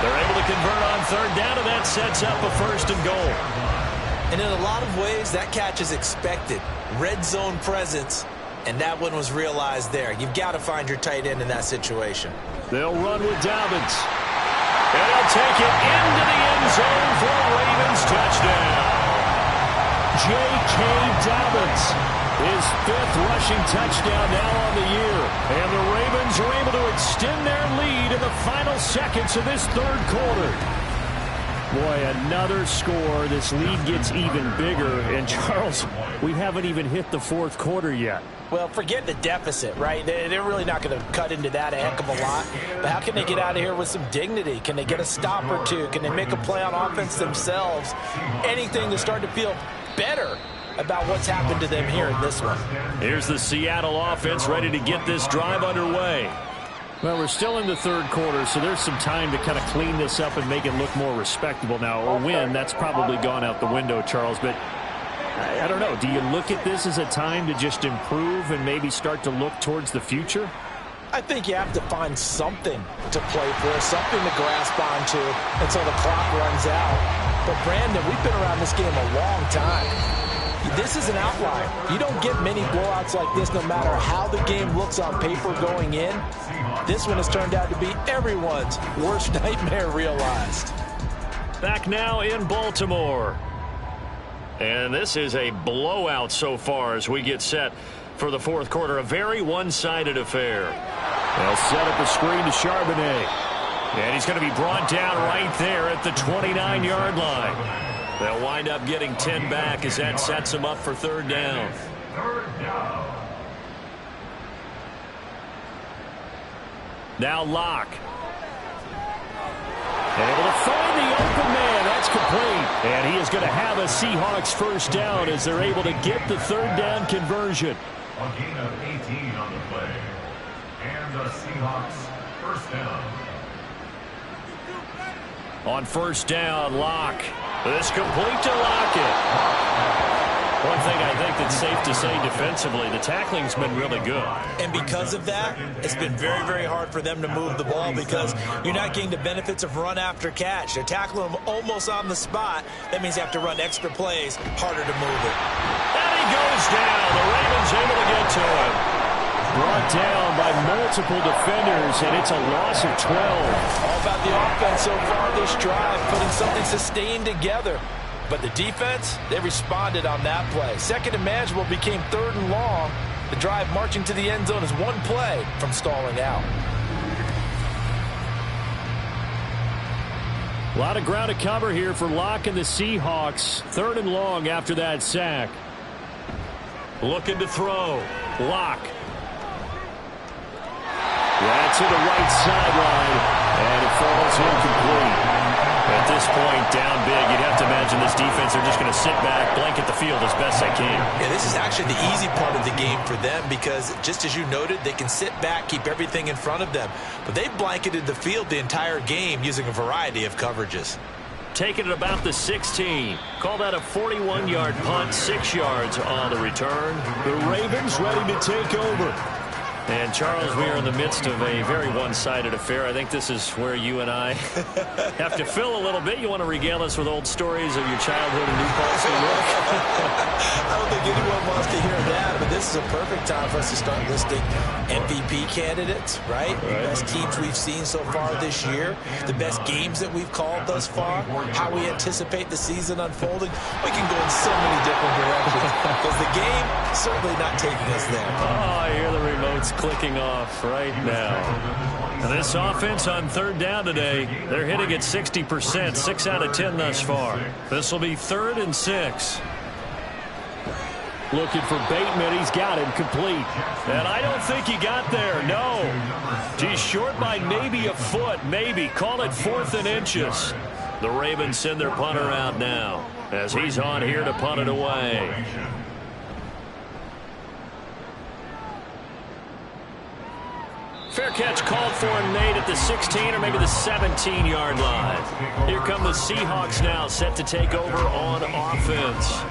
Speaker 3: They're able to convert on 3rd down, and that sets up a 1st and goal.
Speaker 5: And in a lot of ways, that catch is expected. Red zone presence, and that one was realized there. You've got to find your tight end in that situation.
Speaker 3: They'll run with Dobbins. And he'll take it into the end zone for a Ravens touchdown.
Speaker 4: J.K. Dobbins, his 5th rushing touchdown now on the year. And the Ravens are able to extend their lead in the final seconds of this 3rd quarter. Boy, another score. This lead gets even bigger. And, Charles, we haven't even hit the 4th quarter yet.
Speaker 5: Well, forget the deficit, right? They're really not going to cut into that a heck of a lot. But how can they get out of here with some dignity? Can they get a stop or two? Can they make a play on offense themselves? Anything to start to feel better about what's happened to them here in this one.
Speaker 3: Here's the Seattle offense ready to get this drive underway.
Speaker 4: Well, we're still in the 3rd quarter, so there's some time to kind of clean this up and make it look more respectable now. A win, that's probably gone out the window, Charles, but I don't know. Do you look at this as a time to just improve and maybe start to look towards the future?
Speaker 5: I think you have to find something to play for, something to grasp onto until the clock runs out. But, Brandon, we've been around this game a long time. This is an outlier. You don't get many blowouts like this no matter how the game looks on paper going in. This one has turned out to be everyone's worst nightmare realized.
Speaker 3: Back now in Baltimore. And this is a blowout so far as we get set for the 4th quarter. A very one-sided affair.
Speaker 4: They'll set up a screen to Charbonnet.
Speaker 3: And he's going to be brought down right there at the 29-yard line. They'll wind up getting 10 back as that sets them up for 3rd down. Now Locke.
Speaker 4: Able to find the open man. That's complete. And he is going to have a Seahawks first down as they're able to get the third down conversion.
Speaker 6: A gain of 18 on the play. And the Seahawks first down.
Speaker 3: On first down, Locke. This complete to Lockett. One thing I think that's safe to say defensively, the tackling's been really good.
Speaker 5: And because of that, it's been very, very hard for them to move the ball because you're not getting the benefits of run after catch. They're tackling them almost on the spot. That means you have to run extra plays, harder to move it.
Speaker 3: And he goes down. The Ravens able to get to him.
Speaker 4: Brought down by multiple defenders, and it's a loss of 12.
Speaker 5: All about the offense so far this drive, putting something sustained together. But the defense, they responded on that play. Second and manageable became third and long. The drive marching to the end zone is one play from stalling out.
Speaker 4: A lot of ground to cover here for Locke and the Seahawks. Third and long after that sack.
Speaker 3: Looking to throw. Locke.
Speaker 4: Yeah, to the right sideline, and it falls incomplete.
Speaker 3: At this point, down big, you'd have to imagine this defense, they're just going to sit back, blanket the field as best they can.
Speaker 5: Yeah, this is actually the easy part of the game for them because, just as you noted, they can sit back, keep everything in front of them. But they've blanketed the field the entire game using a variety of coverages.
Speaker 3: Taking it about the 16. Call that a 41-yard punt, 6 yards on the return.
Speaker 4: The Ravens ready to take over.
Speaker 3: And, Charles, we are in the midst of a very one-sided affair. I think this is where you and I have to fill a little bit. You want to regale us with old stories of your childhood in New Paltz, New York?
Speaker 5: I don't think anyone wants to hear that, but this is a perfect time for us to start listing MVP candidates, right? The best teams we've seen so far this year, the best games that we've called thus far, how we anticipate the season unfolding. We can go in so many different directions because the game certainly not taking us there.
Speaker 3: Oh, I hear the remotes clicking off right now. And this offense on third down today, they're hitting at 60%, 6 out of 10 thus far. This will be 3rd and 6.
Speaker 4: Looking for Bateman. He's got him complete.
Speaker 3: And I don't think he got there. No. He's short by maybe a foot. Maybe. Call it 4th and inches. The Ravens send their punter out now as he's on here to punt it away. Fair catch called for and made at the 16 or maybe the 17-yard line. Here come the Seahawks now set to take over on offense.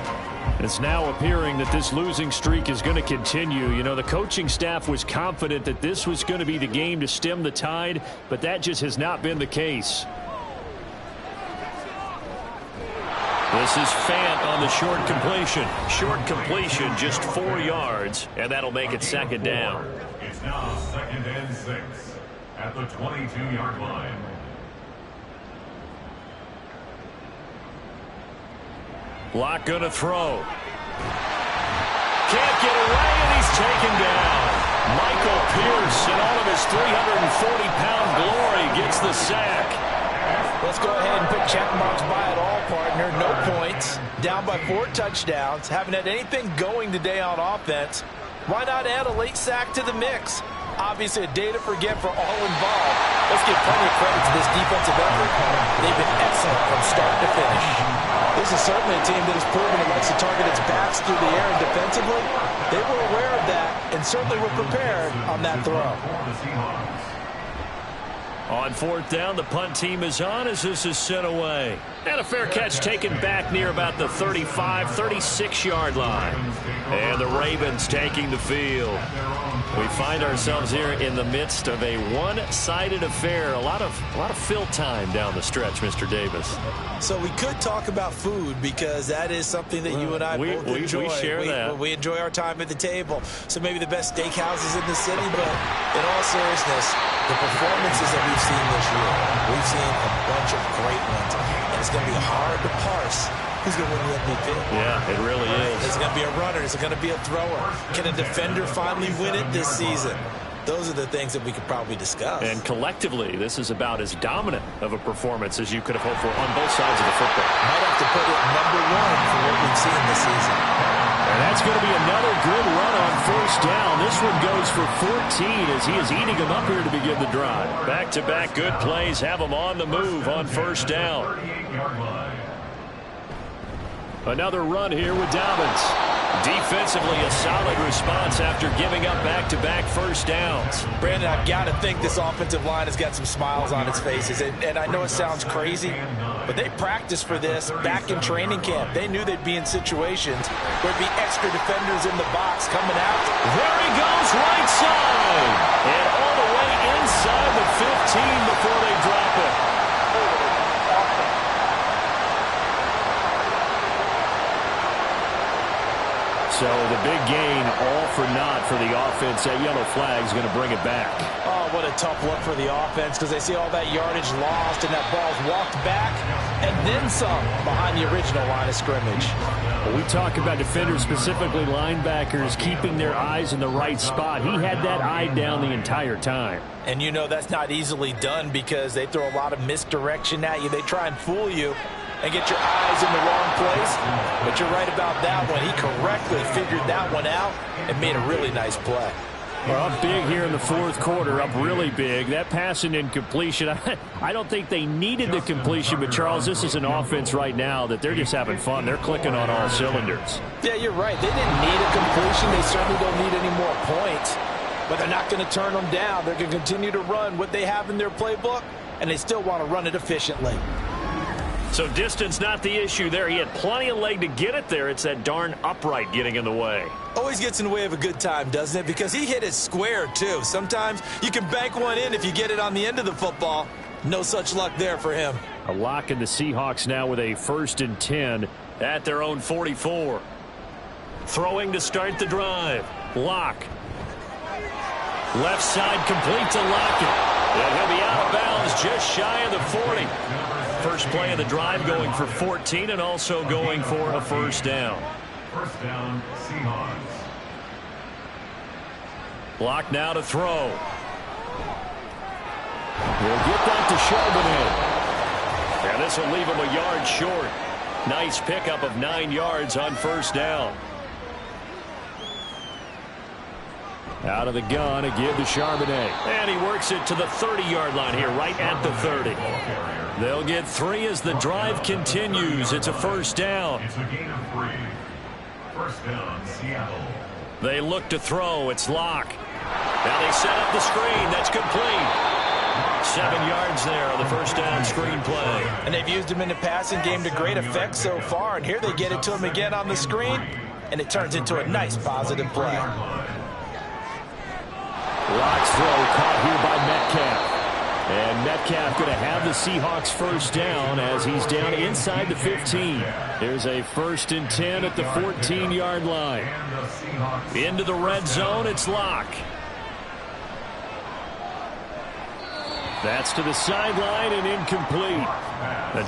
Speaker 4: It's now appearing that this losing streak is going to continue. You know, the coaching staff was confident that this was going to be the game to stem the tide, but that just has not been the case.
Speaker 3: This is Fant on the short completion. Short completion, just 4 yards, and that'll make it 2nd down.
Speaker 6: It's now 2nd and 6 at the 22-yard line.
Speaker 3: Locke gonna throw. Can't get away, and he's taken down. Michael Pierce, in all of his 340-pound glory, gets the sack.
Speaker 5: Let's go ahead and put check marks by it all, partner. No points. Down by 4 touchdowns. Haven't had anything going today on offense. Why not add a late sack to the mix? Obviously, a day to forget for all involved. Let's give plenty of credit to this defensive effort. They've been excellent from start to finish. This is certainly a team that has proven it likes to target its backs through the air and defensively. They were aware of that and certainly were prepared on that throw.
Speaker 3: On 4th down, the punt team is on as this is sent away. And a fair catch taken back near about the 35, 36-yard line. And the Ravens taking the field. We find ourselves here in the midst of a one-sided affair. A lot of fill time down the stretch, Mr. Davis.
Speaker 5: So we could talk about food because that is something that you and I both enjoy.
Speaker 3: We share that.
Speaker 5: We enjoy our time at the table. So maybe the best steakhouses in the city, but in all seriousness, the performances that we've seen this year, we've seen a bunch of great ones. And it's going to be hard to parse who's going to win the MVP.
Speaker 3: Yeah, it really is.
Speaker 5: Is it going to be a runner? Is it going to be a thrower? Can a defender finally win it this season? Those are the things that we could probably discuss.
Speaker 3: And collectively, this is about as dominant of a performance as you could have hoped for on both sides of the football.
Speaker 5: Might have to put it number 1 for what we've seen this season.
Speaker 4: And that's going to be another good run on 1st down. This one goes for 14 as he is eating them up here to begin the drive.
Speaker 3: Back-to-back good plays have them on the move on 1st down. Another run here with Dobbins. Defensively, a solid response after giving up back-to-back first downs.
Speaker 5: Brandon, I've got to think this offensive line has got some smiles on its faces. And I know it sounds crazy, but they practiced for this back in training camp. They knew they'd be in situations where there'd be extra defenders in the box coming out.
Speaker 3: There he goes, right side. And all the way inside the 15 before they drop it. So the big gain, all for naught for the offense. That yellow flag is going to bring it back.
Speaker 5: Oh, what a tough look for the offense because they see all that yardage lost and that ball's walked back and then some behind the original line of scrimmage.
Speaker 3: Well, we talk about defenders, specifically linebackers, keeping their eyes in the right spot. He had that eye down the entire time.
Speaker 5: And you know that's not easily done because they throw a lot of misdirection at you. They try and fool you and get your eyes in the wrong place. But you're right about that one. He correctly figured that one out and made a really nice play.
Speaker 3: Well, up big here in the fourth quarter, up really big. That pass and incompletion, I don't think they needed the completion, but Charles, this is an offense right now that they're just having fun. They're clicking on all cylinders.
Speaker 5: Yeah, you're right. They didn't need a completion. They certainly don't need any more points. But they're not going to turn them down. They're going to continue to run what they have in their playbook, and they still want to run it efficiently.
Speaker 3: So distance not the issue there. He had plenty of leg to get it there. It's that darn upright getting in the way.
Speaker 5: Always gets in the way of a good time, doesn't it? Because he hit it square, too. Sometimes you can bank one in if you get it on the end of the football. No such luck there for him.
Speaker 3: A lock in the Seahawks now with a 1st and 10 at their own 44. Throwing to start the drive. Lock. Left side complete to Lockett. And he'll be out of bounds just shy of the 40. First play of the drive going for 14 and also going for a first down.
Speaker 6: First down, Seahawks.
Speaker 3: Block now to throw. We'll get that to Charbonnet. And this will leave him a yard short. Nice pickup of 9 yards on first down. Out of the gun, a give to Charbonnet. And he works it to the 30-yard line here, right at the 30. They'll get 3 as the drive continues. It's a first down.
Speaker 6: It's a gain of 3. First down, Seattle.
Speaker 3: They look to throw. It's Lock. Now they set up the screen. That's complete. 7 yards there on the first down screen play.
Speaker 5: And they've used him in the passing game to great effect so far. And here they get it to him again on the screen. And it turns into a nice positive play.
Speaker 3: Lock's throw caught here by Metcalf. And Metcalf going to have the Seahawks first down as he's down inside the 15. There's a 1st and 10 at the 14-yard line. Into the red zone, it's Lock. That's to the sideline and incomplete.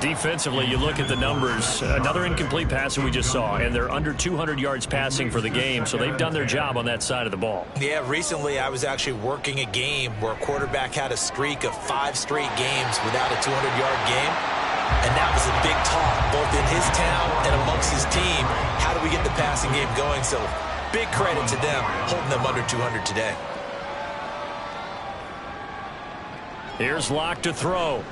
Speaker 3: Defensively, you look at the numbers. Another incomplete pass that we just saw, and they're under 200 yards passing for the game, so they've done their job on that side of the ball.
Speaker 5: Yeah, recently I was actually working a game where a quarterback had a streak of 5 straight games without a 200-yard game, and that was a big talk, both in his town and amongst his team. How do we get the passing game going? So big credit to them, holding them under 200 today.
Speaker 3: Here's Lock to throw.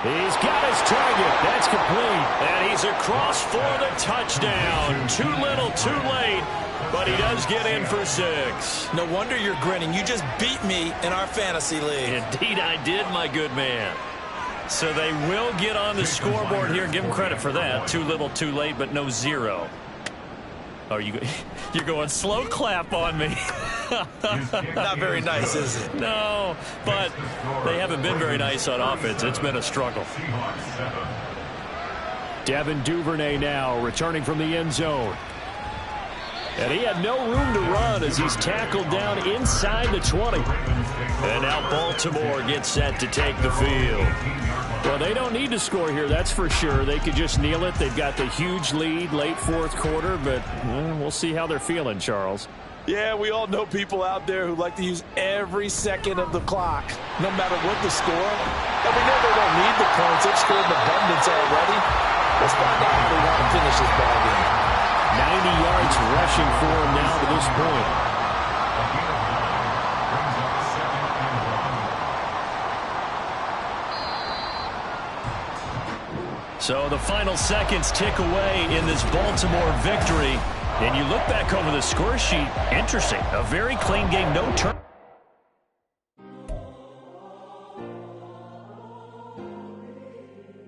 Speaker 3: He's got his target. That's complete. And he's across for the touchdown. Too little, too late. But he does get in for 6.
Speaker 5: No wonder you're grinning. You just beat me in our fantasy league.
Speaker 3: Indeed I did, my good man. So they will get on the scoreboard here. Give them credit for that. Too little, too late, but no 0. Oh, you're going slow clap on me.
Speaker 5: Not very nice, is it?
Speaker 3: No, but they haven't been very nice on offense. It's been a struggle. Devin Duvernay now returning from the end zone. And he had no room to run as he's tackled down inside the 20. And now Baltimore gets set to take the field. Well, they don't need to score here, that's for sure. They could just kneel it. They've got the huge lead late fourth quarter, but we'll see how they're feeling, Charles.
Speaker 5: Yeah, we all know people out there who like to use every second of the clock, no matter what the score. And we know they don't need the points. They've scored in abundance already. Let's find out if they want to finish this ball game.
Speaker 3: 90 yards rushing for him now to this point. So the final seconds tick away in this Baltimore victory. And you look back over the score sheet, interesting. A very clean game, no turn.